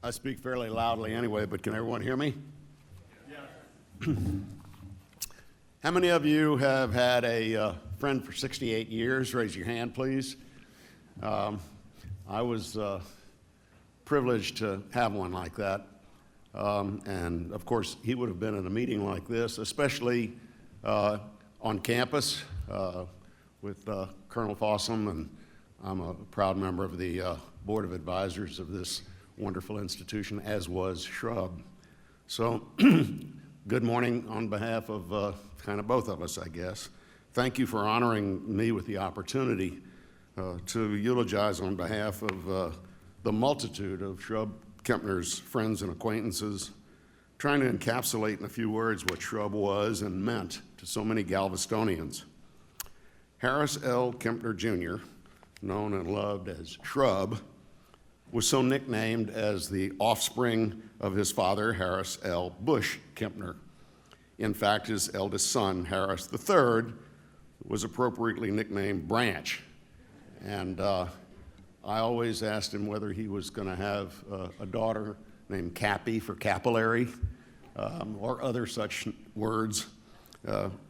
I speak fairly loudly anyway, but can everyone hear me? Yeah. How many of you have had a friend for 68 years? Raise your hand, please. I was privileged to have one like that. And of course, he would have been in a meeting like this, especially on campus with Colonel Fossum, and I'm a proud member of the Board of Advisors of this wonderful institution, as was Shrub. So, good morning on behalf of kind of both of us, I guess. Thank you for honoring me with the opportunity to eulogize on behalf of the multitude of Shrub Kempner's friends and acquaintances, trying to encapsulate in a few words what Shrub was and meant to so many Galvestonians. Harris L. Kempner, Jr., known and loved as Shrub, was so nicknamed as the offspring of his father, Harris L. Bush Kempner. In fact, his eldest son, Harris III, was appropriately nicknamed Branch. And I always asked him whether he was going to have a daughter named Cappy for capillary, or other such words,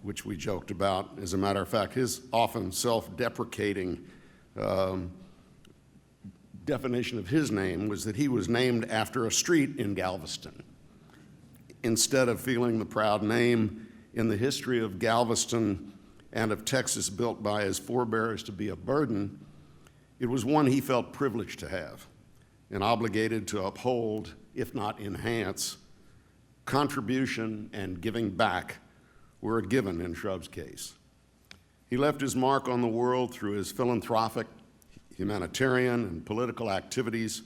which we joked about. As a matter of fact, his often self-deprecating definition of his name was that he was named after a street in Galveston. Instead of feeling the proud name in the history of Galveston and of Texas built by his forebears to be a burden, it was one he felt privileged to have and obligated to uphold, if not enhance. Contribution and giving back were a given in Shrub's case. He left his mark on the world through his philanthropic, humanitarian, and political activities,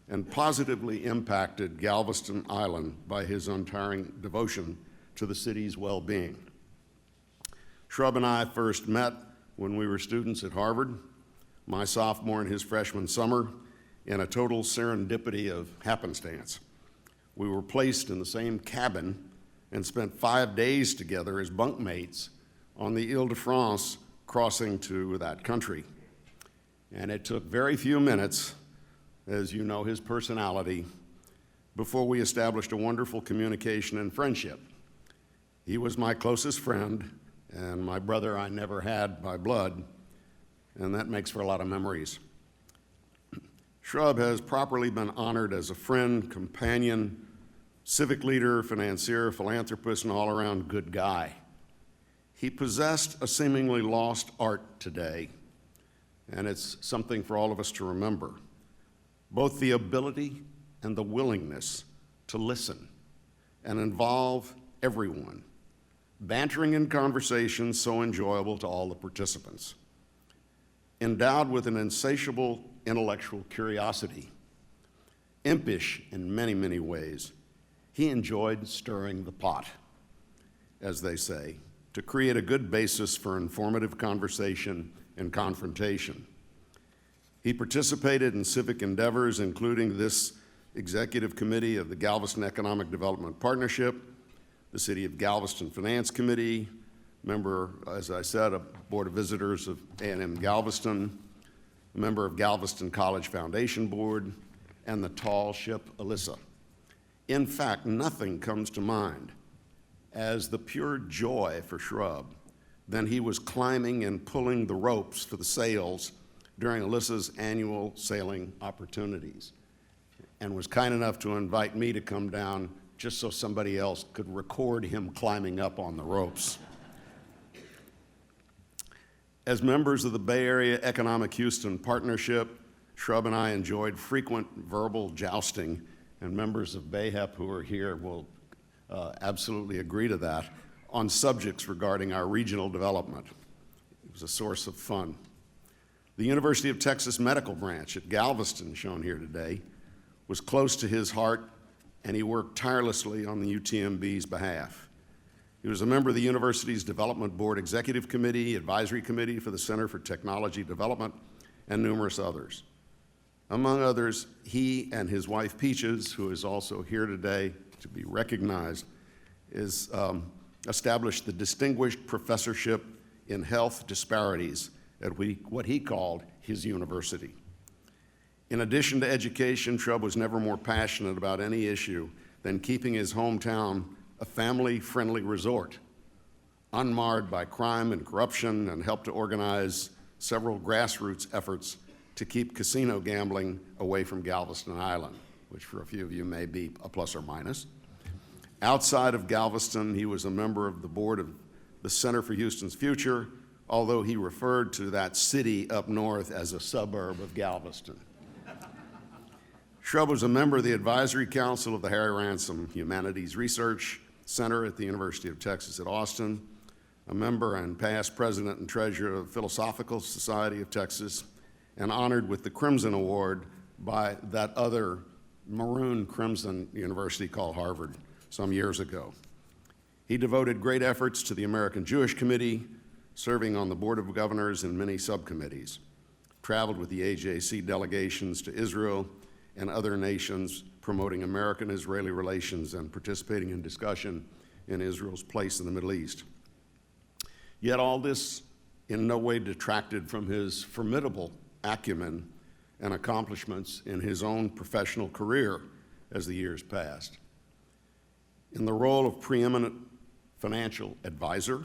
and positively impacted Galveston Island by his untiring devotion to the city's well-being. Shrub and I first met when we were students at Harvard, my sophomore and his freshman summer, in a total serendipity of happenstance. We were placed in the same cabin and spent 5 days together as bunkmates on the Ile-de-France crossing to that country. And it took very few minutes, as you know his personality, before we established a wonderful communication and friendship. He was my closest friend, and my brother I never had by blood, and that makes for a lot of memories. Shrub has properly been honored as a friend, companion, civic leader, financier, philanthropist, and all-around good guy. He possessed a seemingly lost art today, and it's something for all of us to remember. Both the ability and the willingness to listen and involve everyone, bantering in conversations so enjoyable to all the participants. Endowed with an insatiable intellectual curiosity, impish in many, many ways, he enjoyed stirring the pot, as they say, to create a good basis for informative conversation and confrontation. He participated in civic endeavors, including this executive committee of the Galveston Economic Development Partnership, the City of Galveston Finance Committee, member, as I said, of Board of Visitors of A&M Galveston, a member of Galveston College Foundation Board, and the tall ship Alyssa. In fact, nothing comes to mind as the pure joy for Shrub than he was climbing and pulling the ropes for the sails during Alyssa's annual sailing opportunities, and was kind enough to invite me to come down just so somebody else could record him climbing up on the ropes. As members of the Bay Area Economic Houston Partnership, Shrub and I enjoyed frequent verbal jousting, and members of BAHEP who are here will absolutely agree to that, on subjects regarding our regional development. It was a source of fun. The University of Texas Medical Branch at Galveston, shown here today, was close to his heart, and he worked tirelessly on the UTMB's behalf. He was a member of the university's Development Board Executive Committee, Advisory Committee for the Center for Technology Development, and numerous others. Among others, he and his wife Peaches, who is also here today to be recognized, established the Distinguished Professorship in Health Disparities at what he called his university. In addition to education, Shrub was never more passionate about any issue than keeping his hometown a family-friendly resort, unmarred by crime and corruption, and helped to organize several grassroots efforts to keep casino gambling away from Galveston Island, which for a few of you may be a plus or minus. Outside of Galveston, he was a member of the board of the Center for Houston's Future, although he referred to that city up north as a suburb of Galveston. Shrub was a member of the Advisory Council of the Harry Ransom Humanities Research Center at the University of Texas at Austin, a member and past president and treasurer of the Philosophical Society of Texas, and honored with the Crimson Award by that other maroon crimson university called Harvard some years ago. He devoted great efforts to the American Jewish Committee, serving on the Board of Governors and many subcommittees, traveled with the AJC delegations to Israel and other nations, promoting American-Israeli relations and participating in discussion in Israel's place in the Middle East. Yet all this in no way detracted from his formidable acumen and accomplishments in his own professional career as the years passed. In the role of preeminent financial advisor,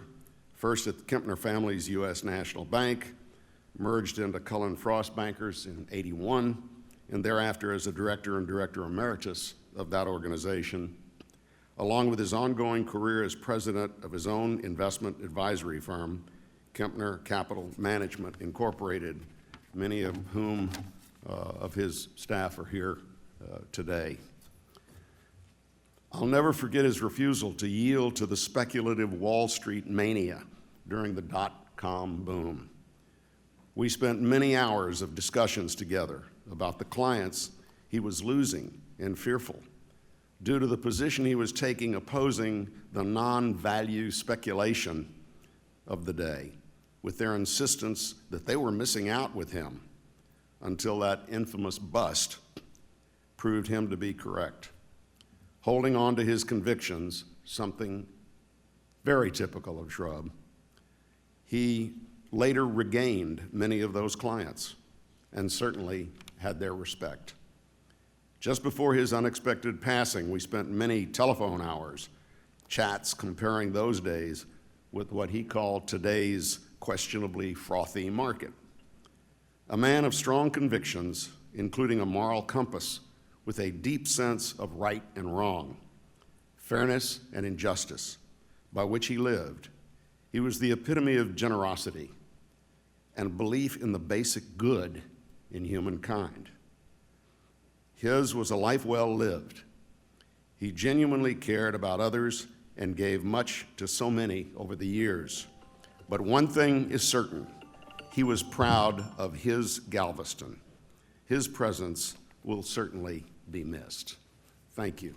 first at the Kempner family's U.S. National Bank, merged into Cullen Frost Bankers in '81, and thereafter as a director and director emeritus of that organization, along with his ongoing career as president of his own investment advisory firm, Kempner Capital Management Incorporated, many of whom of his staff are here today. I'll never forget his refusal to yield to the speculative Wall Street mania during the dot-com boom. We spent many hours of discussions together about the clients he was losing and fearful due to the position he was taking opposing the non-value speculation of the day, with their insistence that they were missing out with him until that infamous bust proved him to be correct. Holding on to his convictions, something very typical of Shrub, he later regained many of those clients and certainly had their respect. Just before his unexpected passing, we spent many telephone hours, chats comparing those days with what he called today's questionably frothy market. A man of strong convictions, including a moral compass with a deep sense of right and wrong, fairness and injustice, by which he lived. He was the epitome of generosity and belief in the basic good in humankind. His was a life well lived. He genuinely cared about others and gave much to so many over the years. But one thing is certain, he was proud of his Galveston. His presence will certainly be missed. Thank you.